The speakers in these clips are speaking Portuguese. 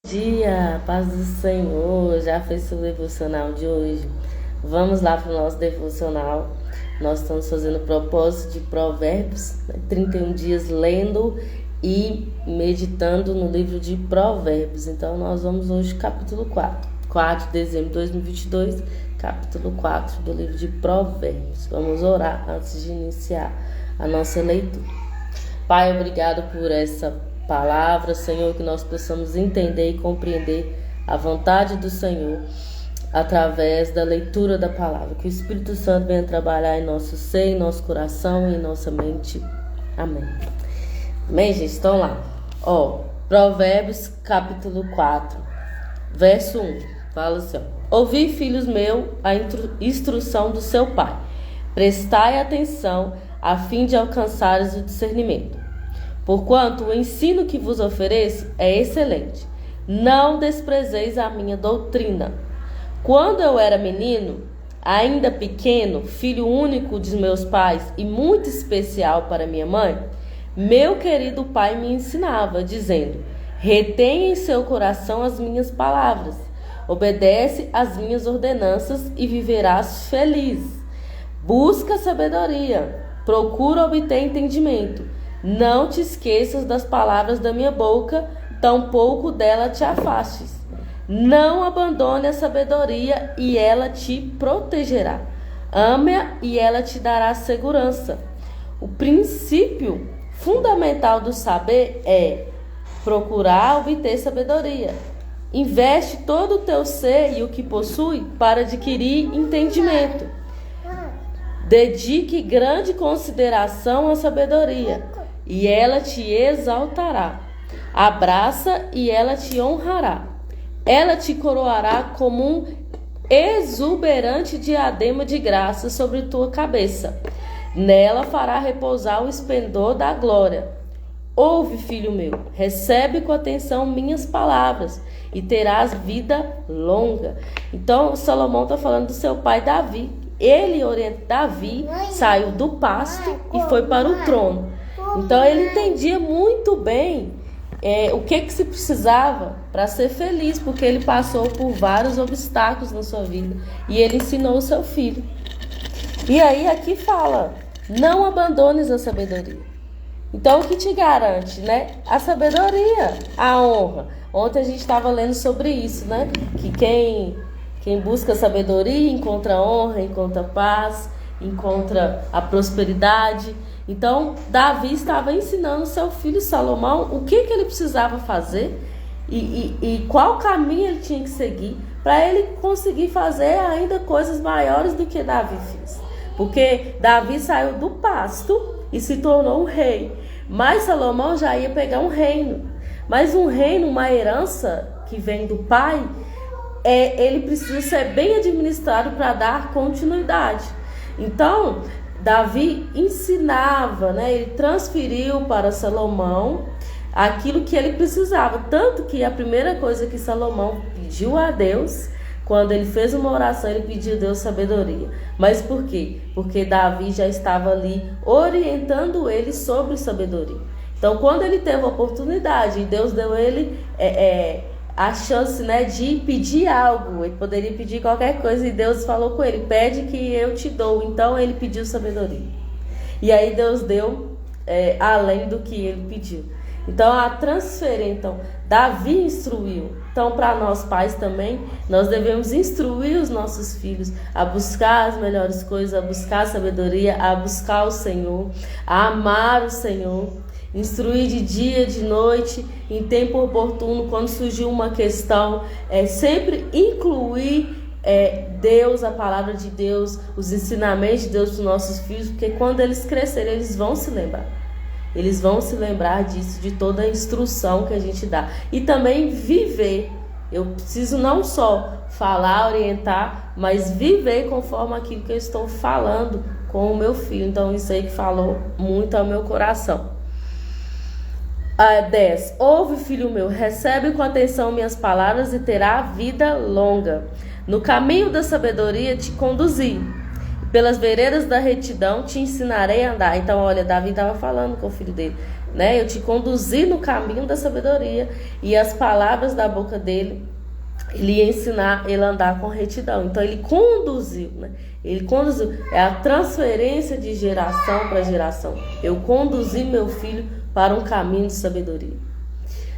Dia, paz do Senhor, já fez o devocional de hoje? Vamos lá para o nosso devocional. Nós estamos fazendo o propósito de Provérbios, 31 dias lendo e meditando no livro de Provérbios. Então nós vamos hoje capítulo 4 de dezembro de 2022, capítulo 4 do livro de Provérbios. Vamos orar antes de iniciar a nossa leitura. Pai, obrigado por essa palavra, Senhor, que nós possamos entender e compreender a vontade do Senhor através da leitura da palavra. Que o Espírito Santo venha trabalhar em nosso ser, em nosso coração e em nossa mente. Amém. Amém, gente? Então lá. Provérbios capítulo 4, verso 1. Fala assim, Ouvi, filhos meus, a instrução do seu pai. Prestai atenção a fim de alcançares o discernimento. Porquanto o ensino que vos ofereço é excelente. Não desprezeis a minha doutrina. Quando eu era menino, ainda pequeno, filho único de meus pais e muito especial para minha mãe, meu querido pai me ensinava, dizendo: retém em seu coração as minhas palavras, obedece às minhas ordenanças e viverás feliz. Busca sabedoria, procura obter entendimento. Não te esqueças das palavras da minha boca, tampouco dela te afastes. Não abandone a sabedoria e ela te protegerá. Ame-a e ela te dará segurança. O princípio fundamental do saber é procurar obter sabedoria. Investe todo o teu ser e o que possui para adquirir entendimento. Dedique grande consideração à sabedoria e ela te exaltará. Abraça e ela te honrará. Ela te coroará como um exuberante diadema de graça sobre tua cabeça. Nela fará repousar o esplendor da glória. Ouve, filho meu, recebe com atenção minhas palavras e terás vida longa. Então, Salomão está falando do seu pai Davi. Davi saiu do pasto e foi para o trono. Então ele entendia muito bem o que se precisava para ser feliz, porque ele passou por vários obstáculos na sua vida e ele ensinou o seu filho. E aí aqui fala: não abandones a sabedoria. Então o que te garante, né? A sabedoria, a honra. Ontem a gente estava lendo sobre isso, né? Que quem busca sabedoria encontra honra, encontra paz, encontra a prosperidade. Então, Davi estava ensinando seu filho Salomão o que ele precisava fazer e qual caminho ele tinha que seguir para ele conseguir fazer ainda coisas maiores do que Davi fez. Porque Davi saiu do pasto e se tornou um rei, mas Salomão já ia pegar um reino. Mas um reino, uma herança que vem do pai, ele precisa ser bem administrado para dar continuidade. Então, Davi ensinava, ele transferiu para Salomão aquilo que ele precisava. Tanto que a primeira coisa que Salomão pediu a Deus, quando ele fez uma oração, ele pediu a Deus sabedoria. Mas por quê? Porque Davi já estava ali orientando ele sobre sabedoria. Então, quando ele teve a oportunidade, Deus deu a ele a chance, de pedir algo. Ele poderia pedir qualquer coisa e Deus falou com ele: pede que eu te dou. Então ele pediu sabedoria. E aí Deus deu além do que ele pediu. Então a transferência, Davi instruiu. Então para nós pais também, nós devemos instruir os nossos filhos a buscar as melhores coisas, a buscar a sabedoria, a buscar o Senhor, a amar o Senhor. Instruir de dia, de noite, em tempo oportuno, quando surgiu uma questão, sempre incluir Deus, a palavra de Deus, os ensinamentos de Deus para os nossos filhos, porque quando eles crescerem, eles vão se lembrar. Eles vão se lembrar disso, de toda a instrução que a gente dá. E também viver. Eu preciso não só falar, orientar, mas viver conforme aquilo que eu estou falando com o meu filho. Então isso aí que falou muito ao meu coração. 10. Ouve, filho meu, recebe com atenção minhas palavras e terá vida longa. No caminho da sabedoria te conduzi, pelas veredas da retidão te ensinarei a andar. Então, olha, Davi estava falando com o filho dele: né? Eu te conduzi no caminho da sabedoria, e as palavras da boca dele, ele ia ensinar ele a andar com retidão. Então ele conduziu, né? Ele conduziu. É a transferência de geração para geração. Eu conduzi meu filho para um caminho de sabedoria.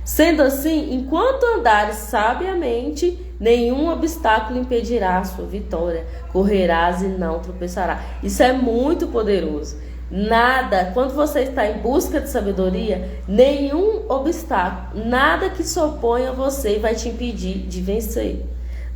Sendo assim, enquanto andares sabiamente, nenhum obstáculo impedirá a sua vitória. Correrás e não tropeçarás. Isso é muito poderoso. Nada, quando você está em busca de sabedoria, nenhum obstáculo, nada que se oponha a você vai te impedir de vencer.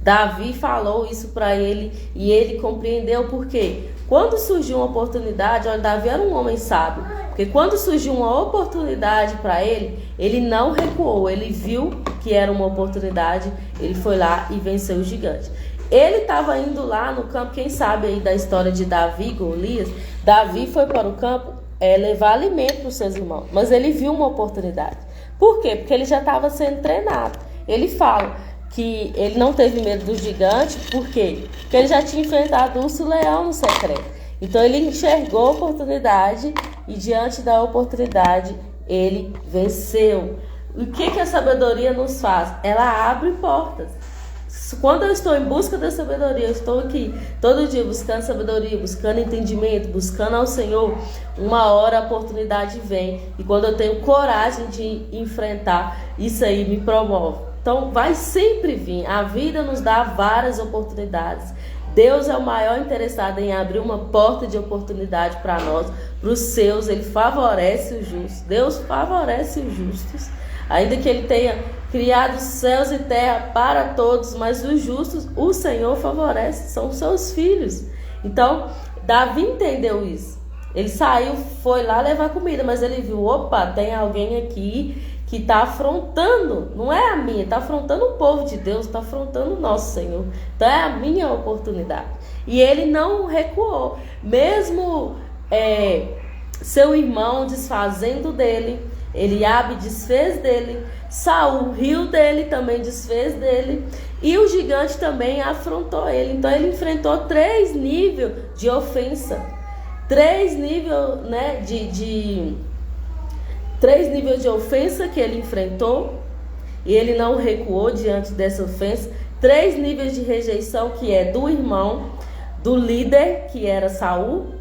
Davi falou isso para ele e ele compreendeu por quê. Quando surgiu uma oportunidade, olha, Davi era um homem sábio, porque quando surgiu uma oportunidade para ele, ele não recuou, ele viu que era uma oportunidade, ele foi lá e venceu o gigante. Ele estava indo lá no campo, quem sabe aí da história de Davi e Golias, Davi foi para o campo levar alimento para os seus irmãos, mas ele viu uma oportunidade. Por quê? Porque ele já estava sendo treinado. Ele fala que ele não teve medo do gigante, por quê? Porque ele já tinha enfrentado o urso-leão no secreto. Então ele enxergou a oportunidade e diante da oportunidade ele venceu. O que a sabedoria nos faz? Ela abre portas. Quando eu estou em busca da sabedoria, eu estou aqui todo dia buscando sabedoria, buscando entendimento, buscando ao Senhor, uma hora a oportunidade vem. E quando eu tenho coragem de enfrentar, isso aí me promove. Então vai sempre vir, a vida nos dá várias oportunidades. Deus é o maior interessado em abrir uma porta de oportunidade para nós, para os seus. Ele favorece os justos. Deus favorece os justos. Ainda que ele tenha criado céus e terra para todos, mas os justos o Senhor favorece, são seus filhos. Então, Davi entendeu isso. Ele saiu, foi lá levar comida, mas ele viu, opa, tem alguém aqui que está afrontando, não é a minha, está afrontando o povo de Deus, está afrontando o nosso Senhor. Então é a minha oportunidade. E ele não recuou, mesmo seu irmão desfazendo dele, Eliabe desfez dele, Saul riu dele, também desfez dele, e o gigante também afrontou ele. Então ele enfrentou 3 níveis de ofensa, 3 níveis, né, de 3 níveis de ofensa que ele enfrentou, e ele não recuou diante dessa ofensa. 3 níveis de rejeição, que é do irmão, do líder, que era Saul,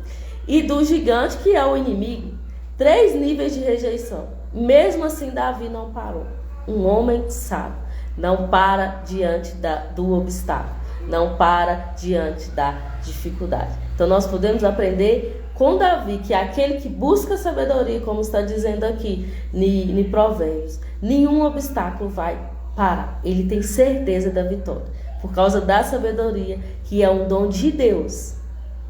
e do gigante, que é o inimigo. 3 níveis de rejeição. Mesmo assim, Davi não parou. Um homem sábio não para diante do obstáculo, não para diante da dificuldade. Então nós podemos aprender com Davi que aquele que busca sabedoria, como está dizendo aqui em Provérbios, nenhum obstáculo vai parar. Ele tem certeza da vitória, por causa da sabedoria, que é um dom de Deus.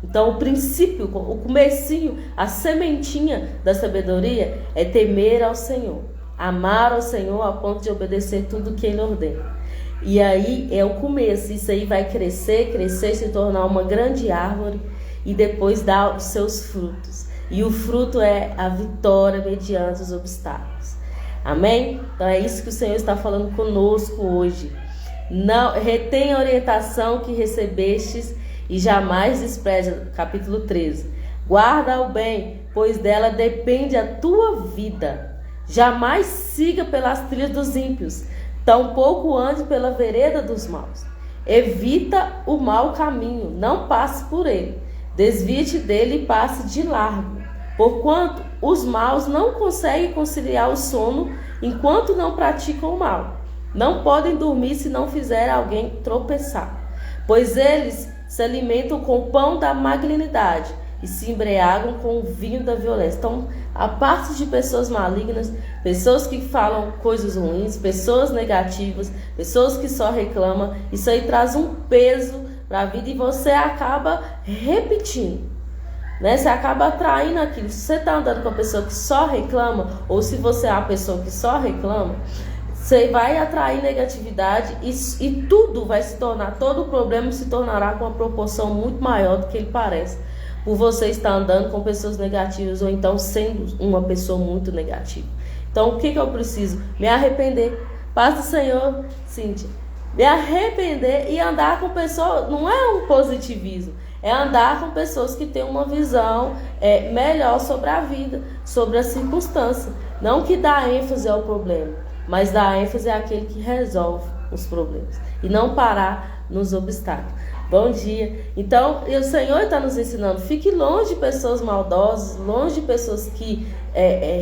Então o princípio, o comecinho, a sementinha da sabedoria é temer ao Senhor, amar ao Senhor a ponto de obedecer tudo que Ele ordena. E aí é o começo, isso aí vai crescer, se tornar uma grande árvore e depois dar os seus frutos. E o fruto é a vitória mediante os obstáculos. Amém? Então é isso que o Senhor está falando conosco hoje. Não retém a orientação que recebestes e jamais despreze. Capítulo 13. Guarda o bem, pois dela depende a tua vida. Jamais siga pelas trilhas dos ímpios, tampouco ande pela vereda dos maus. Evita o mau caminho, não passe por ele. Desvie-te dele e passe de largo. Porquanto os maus não conseguem conciliar o sono enquanto não praticam o mal. Não podem dormir se não fizer alguém tropeçar. Pois eles se alimentam com o pão da malignidade e se embriagam com o vinho da violência. Então, a parte de pessoas malignas, pessoas que falam coisas ruins, pessoas negativas, pessoas que só reclamam, isso aí traz um peso para a vida e você acaba repetindo, né? Você acaba atraindo aquilo. Se você está andando com uma pessoa que só reclama, ou se você é uma pessoa que só reclama, você vai atrair negatividade e tudo vai se tornar, todo o problema se tornará com uma proporção muito maior do que ele parece, por você estar andando com pessoas negativas ou então sendo uma pessoa muito negativa. Então o que eu preciso? Me arrepender. Paz do Senhor, Cíntia. Me arrepender e andar com pessoas, não é um positivismo, é andar com pessoas que têm uma visão melhor sobre a vida, sobre a circunstância. Não que dá ênfase ao problema, mas dá ênfase àquele que resolve os problemas. E não parar nos obstáculos. Bom dia. Então, o Senhor está nos ensinando, fique longe de pessoas maldosas, longe de pessoas que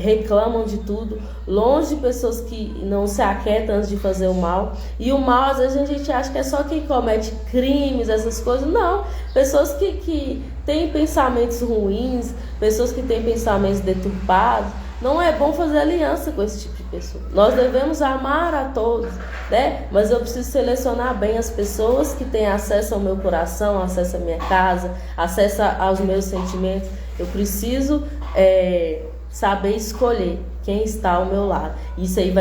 reclamam de tudo, longe de pessoas que não se aquietam antes de fazer o mal. E o mal, às vezes, a gente acha que é só quem comete crimes, essas coisas. Não. Pessoas que têm pensamentos ruins, pessoas que têm pensamentos deturpados. Não é bom fazer aliança com esse tipo de pessoa. Nós devemos amar a todos, né? Mas eu preciso selecionar bem as pessoas que têm acesso ao meu coração, acesso à minha casa, acesso aos meus sentimentos. Eu preciso saber escolher quem está ao meu lado. Isso aí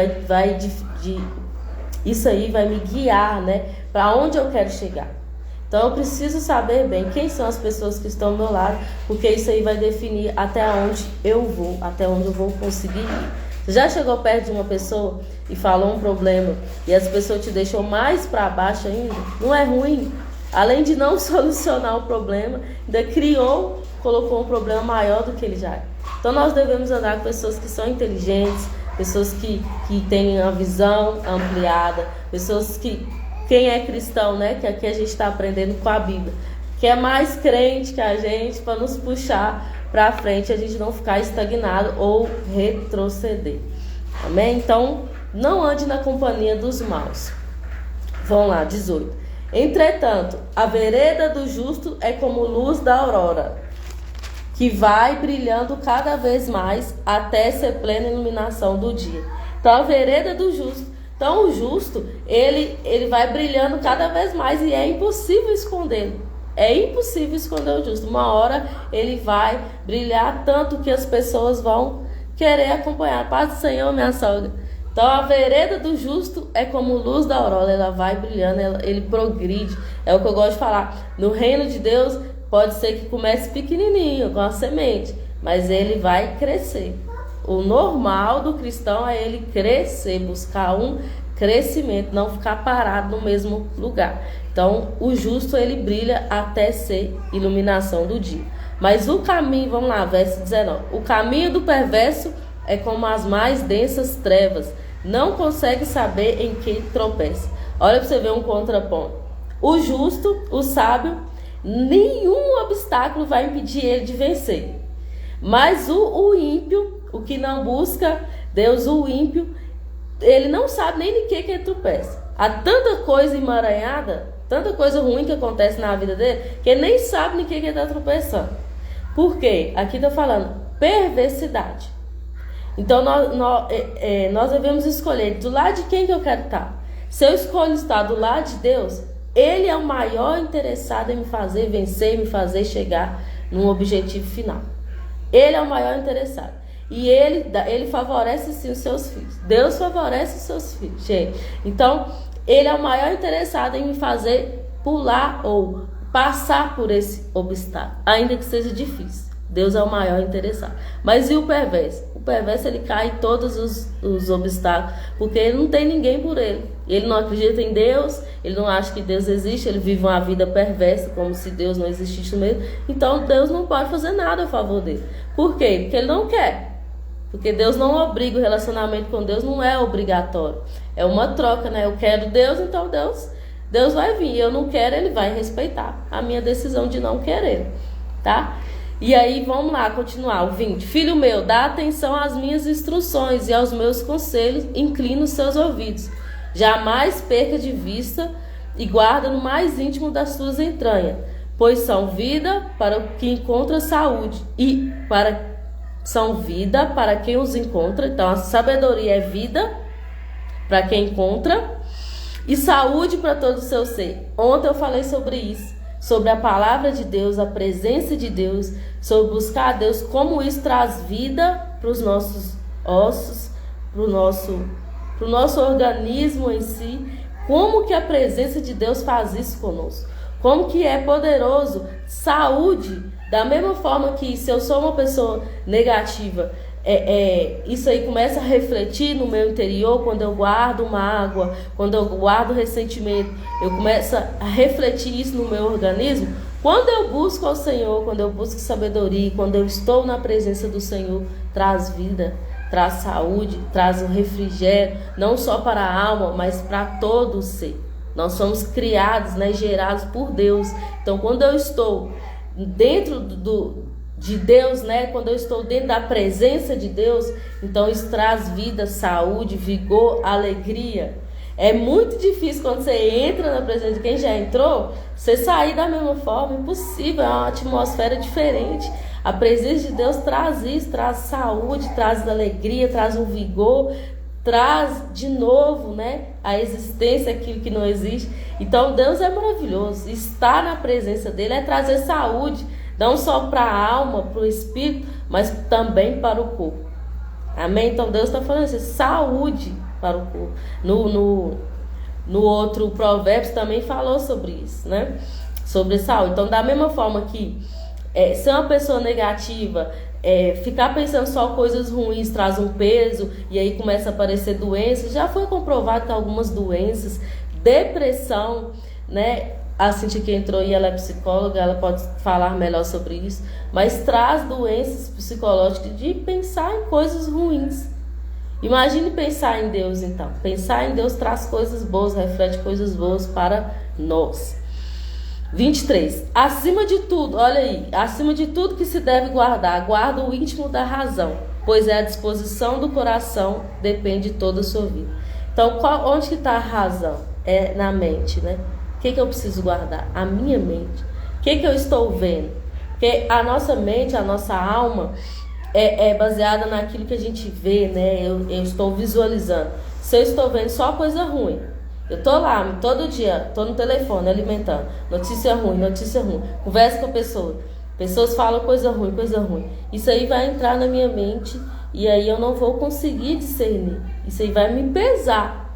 isso aí vai me guiar, né? Para onde eu quero chegar. Então eu preciso saber bem quem são as pessoas que estão ao meu lado, porque isso aí vai definir até onde eu vou, até onde eu vou conseguir ir. Você já chegou perto de uma pessoa e falou um problema e essa pessoa te deixou mais para baixo ainda? Não é ruim? Além de não solucionar o problema, ainda colocou um problema maior do que ele já é. Então nós devemos andar com pessoas que são inteligentes, pessoas que têm a visão ampliada, pessoas que... Quem é cristão, né? Que aqui a gente está aprendendo com a Bíblia. Que é mais crente que a gente para nos puxar para frente, a gente não ficar estagnado ou retroceder. Amém? Então, não ande na companhia dos maus. Vamos lá, 18. Entretanto, a vereda do justo é como luz da aurora, que vai brilhando cada vez mais até ser plena iluminação do dia. Então, a vereda do justo. Então o justo, ele vai brilhando cada vez mais e é impossível escondê-lo. É impossível esconder o justo. Uma hora ele vai brilhar tanto que as pessoas vão querer acompanhar. Paz do Senhor, minha sogra. Então a vereda do justo é como luz da aurora, ela vai brilhando, ele progride. É o que eu gosto de falar. No reino de Deus pode ser que comece pequenininho, com a semente, mas ele vai crescer. O normal do cristão é ele crescer, buscar um crescimento, não ficar parado no mesmo lugar. Então, o justo ele brilha até ser iluminação do dia. Mas o caminho, vamos lá, verso 19. O caminho do perverso é como as mais densas trevas, não consegue saber em que tropeça. Olha para você ver um contraponto. O justo, o sábio, nenhum obstáculo vai impedir ele de vencer. Mas o ímpio, o que não busca Deus, o ímpio, ele não sabe nem de que ele tropeça. Há tanta coisa emaranhada, tanta coisa ruim que acontece na vida dele, que ele nem sabe de que ele está tropeçando. Por quê? Aqui está falando perversidade. Então nós devemos escolher do lado de quem que eu quero estar. Se eu escolho estar do lado de Deus, Ele é o maior interessado em me fazer vencer, me fazer chegar num objetivo final. Ele é o maior interessado. E ele favorece sim os seus filhos. Deus favorece os seus filhos, gente. Então, ele é o maior interessado em me fazer pular ou passar por esse obstáculo, ainda que seja difícil. Deus é o maior interessado. Mas e o perverso? O perverso ele cai em todos os obstáculos, porque ele não tem ninguém por ele. Ele não acredita em Deus, ele não acha que Deus existe, ele vive uma vida perversa, como se Deus não existisse mesmo. Então Deus não pode fazer nada a favor dele. Por quê? Porque ele não quer. Porque Deus não obriga, o relacionamento com Deus não é obrigatório. É uma troca, né? Eu quero Deus, então Deus vai vir. Eu não quero, ele vai respeitar a minha decisão de não querer, tá? E aí, vamos lá, continuar, o 20. Filho meu, dá atenção às minhas instruções e aos meus conselhos, inclina os seus ouvidos. Jamais perca de vista e guarda no mais íntimo das suas entranhas, pois são vida para o que encontra saúde e são vida para quem os encontra. Então, a sabedoria é vida para quem encontra e saúde para todo o seu ser. Ontem eu falei sobre isso, sobre a palavra de Deus, a presença de Deus, sobre buscar a Deus, como isso traz vida para os nossos ossos, para o nosso organismo em si, como que a presença de Deus faz isso conosco, como que é poderoso, saúde, da mesma forma que se eu sou uma pessoa negativa, isso aí começa a refletir no meu interior, quando eu guardo mágoa, quando eu guardo ressentimento, eu começo a refletir isso no meu organismo. Quando eu busco ao Senhor, quando eu busco sabedoria, quando eu estou na presença do Senhor, traz vida, traz saúde, traz um refrigério, não só para a alma, mas para todo o ser. Nós somos criados, né, gerados por Deus. Então, quando eu estou dentro de Deus, né, quando eu estou dentro da presença de Deus, então isso traz vida, saúde, vigor, alegria. É muito difícil quando você entra na presença de quem já entrou, você sair da mesma forma, impossível, é uma atmosfera diferente. A presença de Deus traz isso, traz saúde, traz alegria, traz um vigor, traz de novo, né, a existência, aquilo que não existe. Então Deus é maravilhoso, estar na presença dele é trazer saúde, não só para a alma, para o espírito, mas também para o corpo. Amém? Então Deus está falando assim, saúde para o corpo. No outro Provérbios também falou sobre isso, né? Sobre saúde. Então, da mesma forma que ser uma pessoa negativa, ficar pensando só coisas ruins traz um peso, e aí começa a aparecer doenças. Já foi comprovado que algumas doenças, depressão, né? A Cintia que entrou e ela é psicóloga, ela pode falar melhor sobre isso, mas traz doenças psicológicas de pensar em coisas ruins. Imagine pensar em Deus, então. Pensar em Deus traz coisas boas, reflete coisas boas para nós. 23. Acima de tudo, olha aí, acima de tudo que se deve guardar, guarda o íntimo da razão, pois é a disposição do coração, depende de toda a sua vida. Então, onde que está a razão? É na mente, né? O que eu preciso guardar? A minha mente. O que eu estou vendo? Porque a nossa mente, a nossa alma é baseada naquilo que a gente vê, né? Eu estou visualizando. Se eu estou vendo só coisa ruim, eu estou lá todo dia, estou no telefone alimentando, notícia ruim, conversa com a pessoa, pessoas falam coisa ruim, isso aí vai entrar na minha mente e aí eu não vou conseguir discernir, isso aí vai me pesar.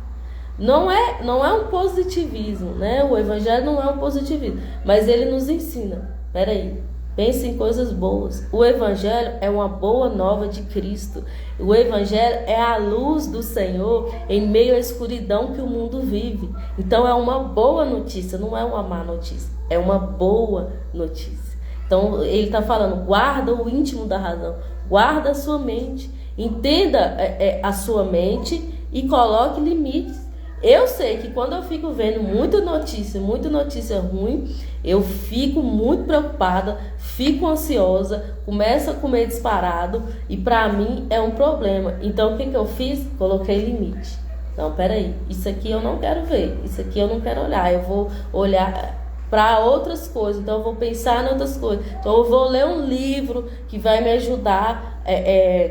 Não é um positivismo, né? O evangelho não é um positivismo, mas ele nos ensina, peraí, pense em coisas boas. O evangelho é uma boa nova de Cristo. O evangelho é a luz do Senhor em meio à escuridão que o mundo vive. Então é uma boa notícia, não é uma má notícia, é uma boa notícia. Então ele está falando, guarda o íntimo da razão, guarda a sua mente, entenda a sua mente e coloque limites. Eu sei que quando eu fico vendo muita notícia ruim, eu fico muito preocupada, fico ansiosa, começo a comer disparado e para mim é um problema. Então o que eu fiz? Coloquei limite. Não, peraí, isso aqui eu não quero ver, isso aqui eu não quero olhar, eu vou olhar para outras coisas, então eu vou pensar em outras coisas. Então eu vou ler um livro que vai me ajudar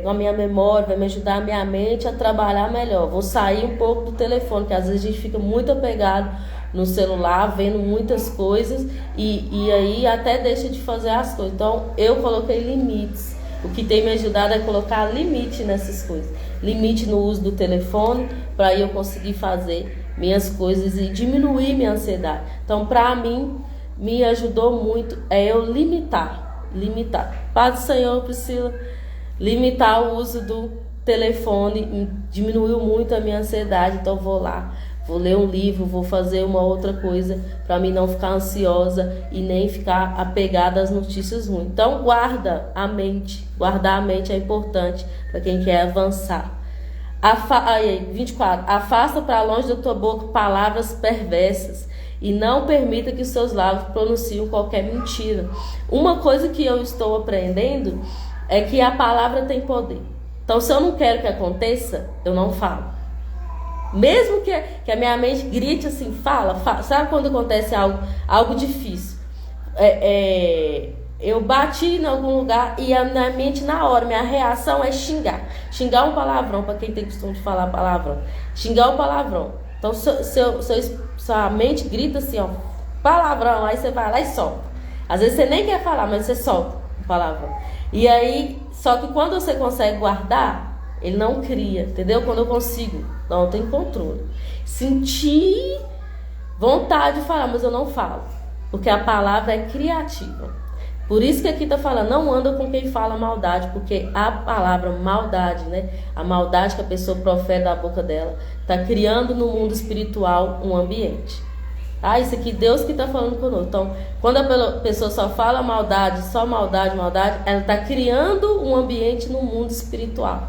com a minha memória, vai me ajudar a minha mente a trabalhar melhor. Vou sair um pouco do telefone, que às vezes a gente fica muito apegado no celular, vendo muitas coisas e aí até deixa de fazer as coisas. Então eu coloquei limites. O que tem me ajudado é colocar limite nessas coisas. Limite no uso do telefone, para eu conseguir fazer minhas coisas e diminuir minha ansiedade. Então, para mim, me ajudou muito eu limitar. Paz do Senhor, Priscila. Limitar o uso do telefone diminuiu muito a minha ansiedade. Então, vou lá, vou ler um livro, vou fazer uma outra coisa para mim não ficar ansiosa e nem ficar apegada às notícias ruins. Então, guarda a mente. Guardar a mente é importante para quem quer avançar. 24. Afasta para longe da tua boca palavras perversas e não permita que os seus lábios pronunciem qualquer mentira. Uma coisa que eu estou aprendendo é que a palavra tem poder. Então, se eu não quero que aconteça, eu não falo. Mesmo que a minha mente grite assim, fala. Sabe quando acontece algo difícil? Eu bati em algum lugar e a minha mente na hora, minha reação é xingar. Xingar um palavrão, para quem tem costume de falar palavrão. Xingar um palavrão. Então, sua mente grita assim, ó, palavrão, aí você vai lá e solta. Às vezes você nem quer falar, mas você solta o palavrão. E aí, só que quando você consegue guardar, ele não cria, entendeu? Quando eu consigo, não tenho controle. Senti vontade de falar, mas eu não falo. Porque a palavra é criativa. Por isso que aqui está falando, não anda com quem fala maldade, porque a palavra maldade, né? A maldade que a pessoa profere da boca dela, está criando no mundo espiritual um ambiente. Isso aqui Deus que está falando conosco. Então, quando a pessoa só fala maldade, só maldade, ela está criando um ambiente no mundo espiritual.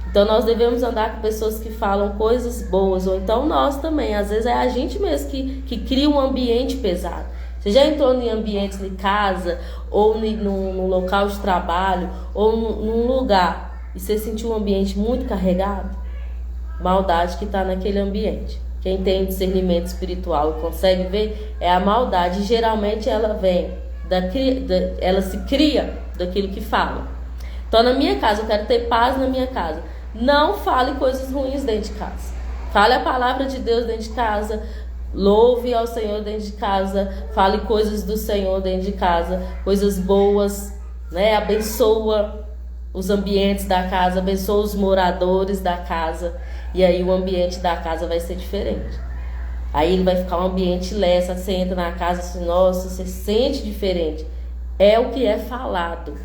Então, nós devemos andar com pessoas que falam coisas boas, ou então nós também. Às vezes é a gente mesmo que cria um ambiente pesado. Você já entrou em ambientes de casa, ou num local de trabalho, ou num lugar, e você sentiu um ambiente muito carregado? Maldade que está naquele ambiente. Quem tem discernimento espiritual e consegue ver, é a maldade. E geralmente ela vem, ela se cria daquilo que fala. Então, na minha casa, eu quero ter paz na minha casa. Não fale coisas ruins dentro de casa. Fale a palavra de Deus dentro de casa. Louve ao Senhor dentro de casa. Fale coisas do Senhor dentro de casa. Coisas boas, né? Abençoa os ambientes da casa. Abençoa os moradores da casa. E aí o ambiente da casa vai ser diferente. Aí ele vai ficar um ambiente leve. Você entra na casa assim, nossa, você sente diferente. É o que é falado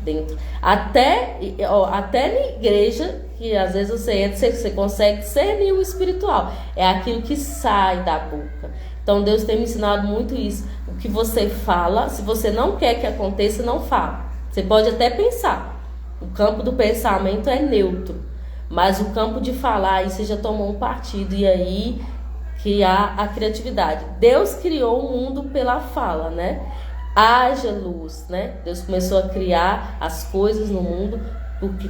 dentro. Até na igreja, que às vezes você entra, você consegue discernir o espiritual. É aquilo que sai da boca. Então Deus tem me ensinado muito isso. O que você fala, se você não quer que aconteça, não fala. Você pode até pensar. O campo do pensamento é neutro. Mas o campo de falar, aí você já tomou um partido. E aí que há a criatividade. Deus criou o mundo pela fala, né? Haja luz, né? Deus começou a criar as coisas no mundo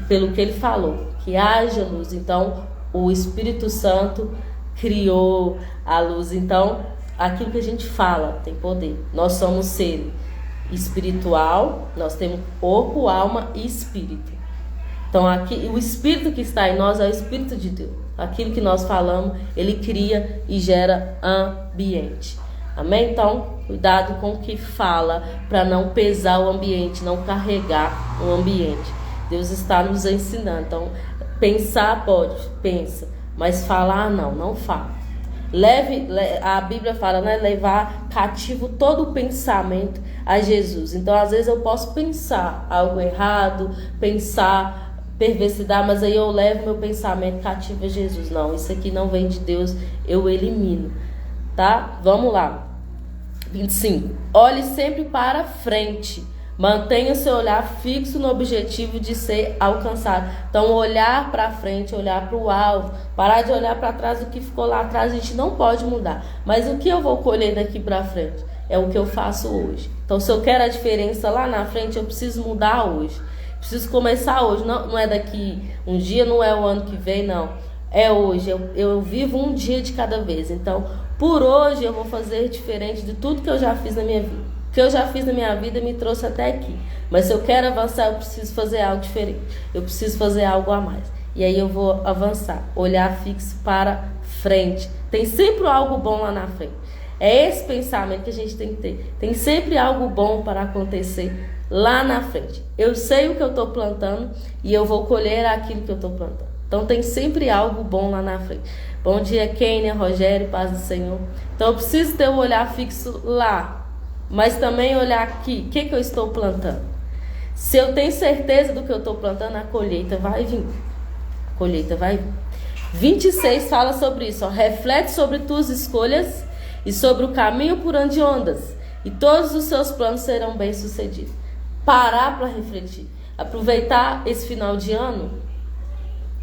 pelo que ele falou, que haja luz. Então, o Espírito Santo criou a luz. Então, aquilo que a gente fala tem poder. Nós somos ser espiritual, nós temos corpo, alma e espírito. Então, aqui, o Espírito que está em nós é o Espírito de Deus. Aquilo que nós falamos, ele cria e gera ambiente. Amém? Então, cuidado com o que fala para não pesar o ambiente, não carregar o ambiente. Deus está nos ensinando. Então, pensar pode, pensa, mas falar não fala. A Bíblia fala, né? Levar cativo todo o pensamento a Jesus. Então, às vezes eu posso pensar algo errado, pensar perversidade, mas aí eu levo meu pensamento cativo a Jesus. Não, isso aqui não vem de Deus, eu elimino. Tá? Vamos lá. 25. Olhe sempre para frente. Mantenha seu olhar fixo no objetivo de ser alcançado. Então, olhar para frente, olhar para o alvo. Parar de olhar para trás. O que ficou lá atrás a gente não pode mudar. Mas o que eu vou colher daqui para frente é o que eu faço hoje. Então, se eu quero a diferença lá na frente, eu preciso mudar hoje. Preciso começar hoje. Não é daqui um dia, não é o ano que vem, não. É hoje. Eu vivo um dia de cada vez. Então, por hoje eu vou fazer diferente de tudo que eu já fiz na minha vida. O que eu já fiz na minha vida me trouxe até aqui. Mas se eu quero avançar, eu preciso fazer algo diferente. Eu preciso fazer algo a mais. E aí eu vou avançar. Olhar fixo para frente. Tem sempre algo bom lá na frente. É esse pensamento que a gente tem que ter. Tem sempre algo bom para acontecer lá na frente. Eu sei o que eu estou plantando e eu vou colher aquilo que eu estou plantando. Então tem sempre algo bom lá na frente. Bom dia, Kênia, Rogério, paz do Senhor. Então eu preciso ter um olhar fixo lá, mas também olhar aqui, o que eu estou plantando. Se eu tenho certeza do que eu estou plantando, a colheita vai vir. A colheita vai vir. 26 fala sobre isso. Reflete sobre tuas escolhas e sobre o caminho por onde andas, e todos os seus planos serão bem-sucedidos. Parar para refletir. Aproveitar esse final de ano.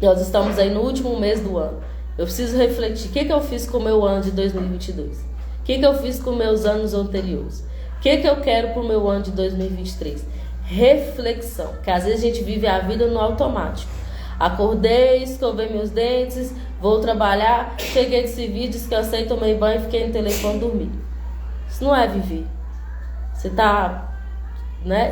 Nós estamos aí no último mês do ano. Eu preciso refletir. O que eu fiz com o meu ano de 2022? O que eu fiz com meus anos anteriores? O que eu quero para o meu ano de 2023? Reflexão. Porque às vezes a gente vive a vida no automático. Acordei, escovei meus dentes, vou trabalhar, cheguei de serviço, descansei, tomei banho, fiquei no telefone dormindo. Isso não é viver. Você está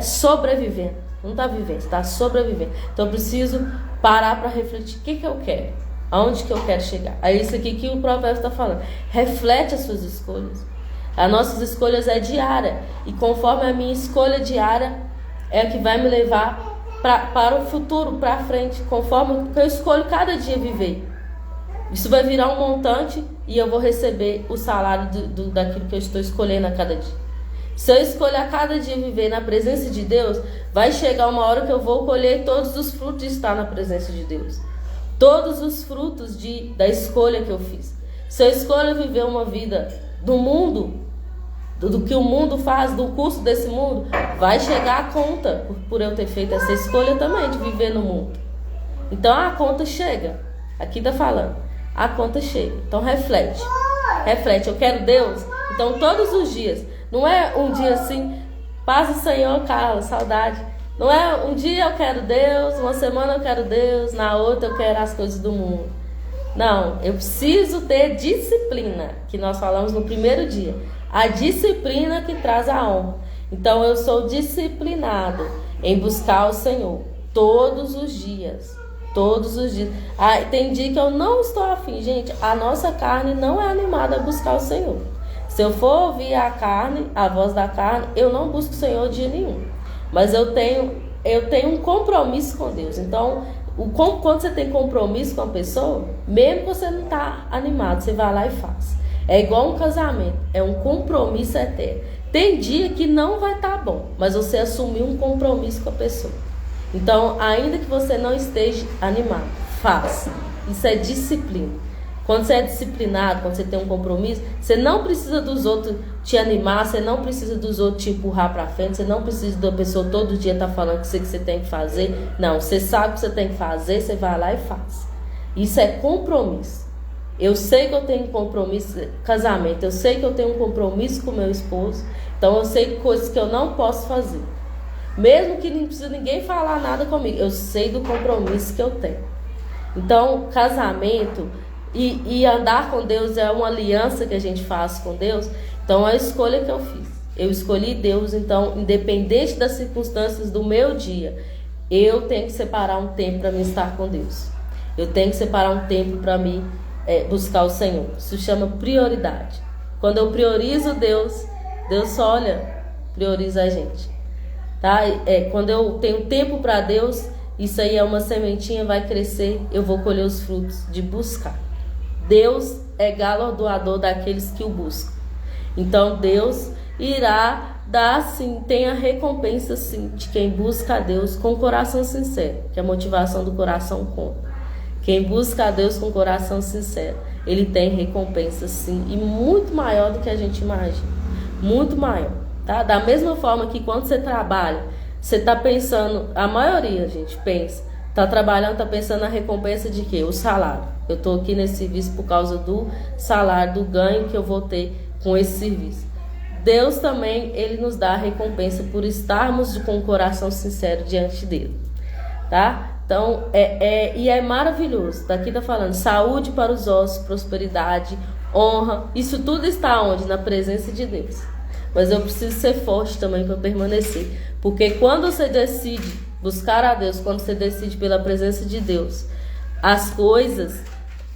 sobrevivendo. Não está vivendo, você está sobrevivendo. Então eu preciso parar para refletir. O que eu quero? Aonde que eu quero chegar? É isso aqui que o provérbio está falando. Reflete as suas escolhas. As nossas escolhas é diária. E conforme a minha escolha diária é a que vai me levar para o futuro, para frente. Conforme o que eu escolho cada dia viver. Isso vai virar um montante e eu vou receber o salário daquilo que eu estou escolhendo a cada dia. Se eu escolher a cada dia viver na presença de Deus, vai chegar uma hora que eu vou colher todos os frutos de estar na presença de Deus. Todos os frutos da escolha que eu fiz. Se eu escolho viver uma vida do mundo, do que o mundo faz, do curso desse mundo, vai chegar a conta por eu ter feito essa escolha também de viver no mundo. Então a conta chega. Aqui tá falando, a conta chega. Então reflete, eu quero Deus. Então todos os dias, não é um dia assim, paz do Senhor, Carla, saudade. Não é um dia eu quero Deus, uma semana eu quero Deus, na outra eu quero as coisas do mundo. Não, eu preciso ter disciplina, que nós falamos no primeiro dia. A disciplina que traz a honra. Então eu sou disciplinado em buscar o Senhor todos os dias. Todos os dias. Tem dia que eu não estou afim, gente. A nossa carne não é animada a buscar o Senhor. Se eu for ouvir a carne, a voz da carne, eu não busco o Senhor dia nenhum. Mas eu tenho um compromisso com Deus. Então, quando você tem compromisso com a pessoa, mesmo que você não está animado, você vai lá e faz. É igual um casamento, é um compromisso eterno. Tem dia que não vai estar bom, mas você assumiu um compromisso com a pessoa. Então, ainda que você não esteja animado, faça. Isso é disciplina. Quando você é disciplinado, quando você tem um compromisso, você não precisa dos outros te animar, você não precisa dos outros te empurrar para frente, você não precisa da pessoa todo dia estar falando que você tem que fazer. Não, você sabe o que você tem que fazer, você vai lá e faz. Isso é compromisso. Eu sei que eu tenho um compromisso, casamento, eu sei que eu tenho um compromisso com meu esposo, então eu sei coisas que eu não posso fazer. Mesmo que não precisa ninguém falar nada comigo, eu sei do compromisso que eu tenho. Então, casamento e andar com Deus é uma aliança que a gente faz com Deus. Então, é a escolha que eu fiz. Eu escolhi Deus, então, independente das circunstâncias do meu dia, eu tenho que separar um tempo para me estar com Deus. Eu tenho que separar um tempo para me buscar o Senhor. Isso chama prioridade. Quando eu priorizo Deus, Deus só prioriza a gente. Tá? Quando eu tenho tempo para Deus, isso aí é uma sementinha, vai crescer, eu vou colher os frutos de buscar. Deus é galardoador daqueles que o buscam. Então Deus irá dar sim, tem a recompensa sim de quem busca a Deus com coração sincero, que a motivação do coração conta. Quem busca a Deus com coração sincero, ele tem recompensa sim, e muito maior do que a gente imagina. Muito maior. Tá? Da mesma forma que quando você trabalha, você está pensando, a maioria, gente, pensa, está trabalhando, está pensando na recompensa de quê? O salário. Eu estou aqui nesse serviço por causa do salário, do ganho que eu vou ter com esse serviço. Deus também, ele nos dá a recompensa por estarmos com o coração sincero diante dele. Tá? Então, e é maravilhoso. Daqui está falando saúde para os ossos, prosperidade, honra. Isso tudo está onde? Na presença de Deus. Mas eu preciso ser forte também para permanecer. Porque quando você decide buscar a Deus, quando você decide pela presença de Deus, as coisas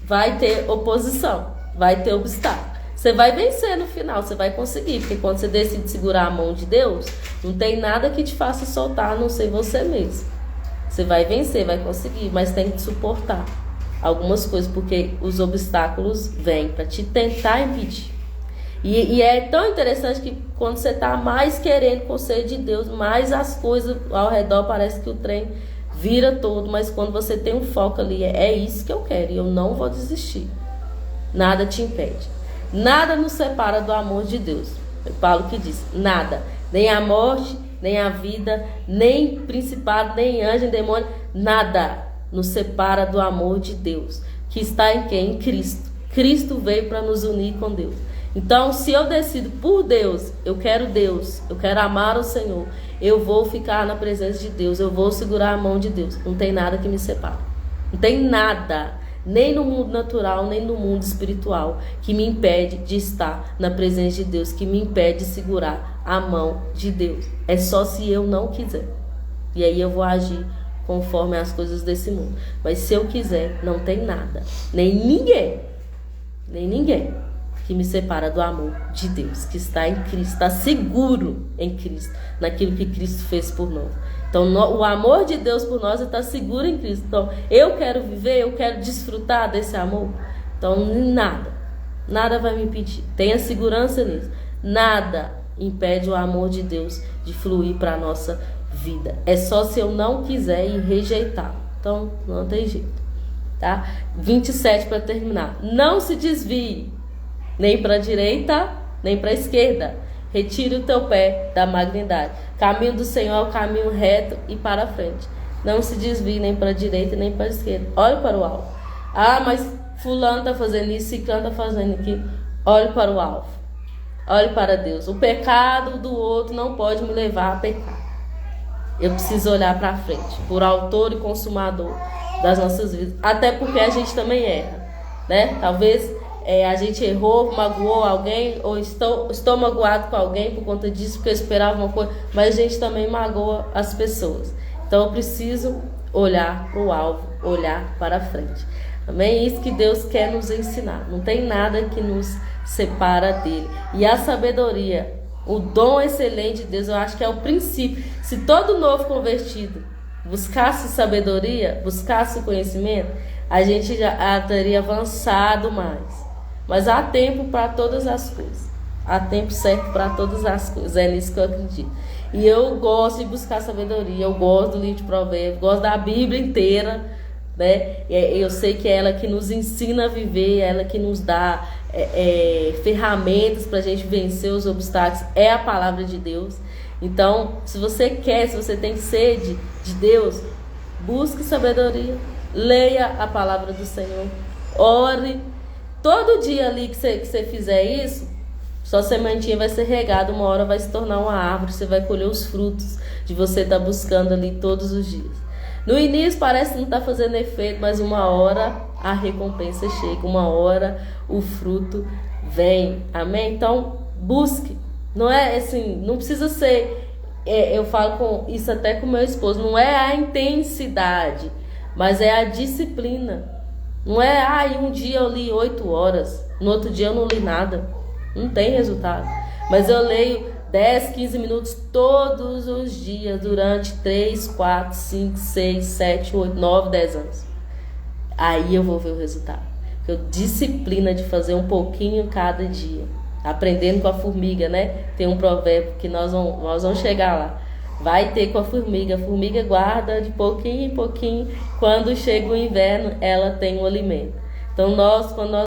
vai ter oposição, vai ter obstáculo. Você vai vencer no final, você vai conseguir. Porque quando você decide segurar a mão de Deus, não tem nada que te faça soltar, a não ser você mesmo. Você vai vencer, vai conseguir, mas tem que suportar algumas coisas, porque os obstáculos vêm para te tentar impedir. E é tão interessante que quando você está mais querendo conselho de Deus, mais as coisas ao redor parece que o trem vira todo, mas quando você tem um foco ali, é isso que eu quero e eu não vou desistir. Nada te impede. Nada nos separa do amor de Deus. Paulo que diz, nada, nem a morte, nem a vida, nem principado, nem anjo, nem demônio, nada nos separa do amor de Deus, que está em quem? Em Cristo. Cristo veio para nos unir com Deus. Então, se eu decido por Deus, eu quero amar o Senhor, eu vou ficar na presença de Deus, eu vou segurar a mão de Deus. Não tem nada que me separe. Não tem nada, nem no mundo natural, nem no mundo espiritual, que me impede de estar na presença de Deus, que me impede de segurar a mão de Deus. É só se eu não quiser. E aí eu vou agir conforme as coisas desse mundo. Mas se eu quiser, não tem nada, nem ninguém que me separa do amor de Deus, que está em Cristo, está seguro em Cristo, naquilo que Cristo fez por nós. Então, o amor de Deus por nós está seguro em Cristo. Então, eu quero viver, eu quero desfrutar desse amor. Então, nada vai me impedir. Tenha segurança nisso. Nada impede o amor de Deus de fluir para a nossa vida. É só se eu não quiser e rejeitar. Então, não tem jeito, tá? 27 para terminar. Não se desvie, nem para a direita, nem para a esquerda. Retire o teu pé da malignidade. Caminho do Senhor é o caminho reto e para frente. Não se desvie nem para a direita, nem para a esquerda. Olhe para o alvo. Ah, mas fulano está fazendo isso, ciclano está fazendo aquilo. Olhe para o alvo. Olhe para Deus. O pecado do outro não pode me levar a pecar. Eu preciso olhar para frente, por autor e consumador das nossas vidas. Até porque a gente também erra, né? Talvez a gente errou, magoou alguém, ou estou magoado com alguém por conta disso, porque eu esperava uma coisa, mas a gente também magoa as pessoas. Então eu preciso olhar para o alvo, olhar para frente. Amém? É isso que Deus quer nos ensinar. Não tem nada que nos separa dele. E a sabedoria, o dom excelente de Deus, eu acho que é o princípio. Se todo novo convertido buscasse sabedoria, buscasse conhecimento, a gente já teria avançado mais. Mas há tempo para todas as coisas. Há tempo certo para todas as coisas. É nisso que eu acredito. E eu gosto de buscar sabedoria. Eu gosto do livro de Provérbios. Gosto da Bíblia inteira, né? Eu sei que é ela que nos ensina a viver. É ela que nos dá ferramentas para a gente vencer os obstáculos. É a palavra de Deus. Então, se você tem sede de Deus, busque sabedoria. Leia a palavra do Senhor. Ore. Todo dia ali que você fizer isso, sua sementinha vai ser regada, uma hora vai se tornar uma árvore, você vai colher os frutos de você estar buscando ali todos os dias. No início parece que não está fazendo efeito, mas uma hora a recompensa chega, uma hora o fruto vem. Amém? Então, busque. Não é assim, não precisa ser, eu falo com isso até com meu esposo, não é a intensidade, mas é a disciplina. Não é, um dia eu li 8 horas, no outro dia eu não li nada. Não tem resultado. Mas eu leio 10, 15 minutos todos os dias, durante 3, 4, 5, 6, 7, 8, 9, 10 anos. Aí eu vou ver o resultado. Eu disciplina de fazer um pouquinho cada dia. Aprendendo com a formiga, né? Tem um provérbio que nós vamos chegar lá. Vai ter com a formiga guarda de pouquinho em pouquinho, quando chega o inverno, ela tem o alimento. Então quando nós